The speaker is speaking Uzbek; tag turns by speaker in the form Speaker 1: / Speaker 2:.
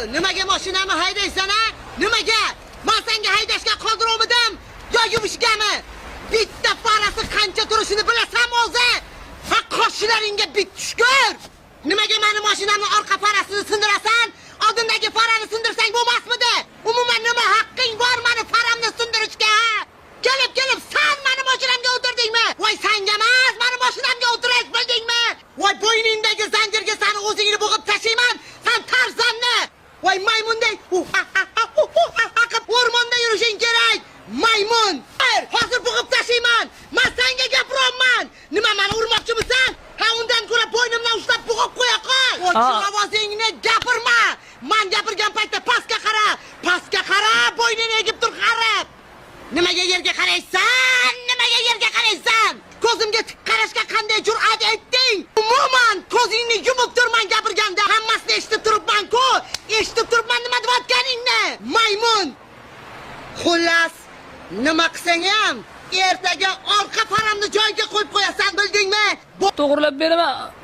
Speaker 1: Nimaga mashinamni haydaysan a? Nimaga? Men senga haydashga qoldirolmadim. Yo yumishgami? Bitta farasi qancha turishini bilasanmi o'zi? Ha qoshlaringga bit tushgur. Nimaga meni mashinamni orqa farasini sindirasan? Oldindagi farani sindirsang bo'lmasmidi? Umuman nima haqqing bor meni faramni sindirishga? Kelib sen meni mashinamga o'tirdingmi? Voy senga emas, meni mashinamga o'tirish bildingmi? Voy bo'yningdagi zanjirga seni o'zingni bo'g'ib tashlayman. Sen tarzanni. Voy maymunday o'rmonda yurishing kerak. Maymun. Hozir bo'g'ib tashlayman. Men senga gapiryapman. Nima meni urmoqchimisan? Ha undan ko'ra bo'ynimdan ushlab bo'g'ib qo'ya qol. O'ch ovozingni gapirma. Men gapirgan paytda pastga qara. Pastga qara, bo'ynini egib tur qarab. Nimaga yerga qaraysan? Nimaga yerga qaraysan? Ko'zimga tik qarashga qanday jur'at etding? Umuman ko'zingni yumib turman gapirganda. Hammasini eshitib turibman-ku. Eshitib turibman nima deyotganingni. Maymun. Xullas, nima qilsang ham ertaga orqa faramni joyiga qo'yib qo'yasan, bildingmi?
Speaker 2: To'g'rilab beraman.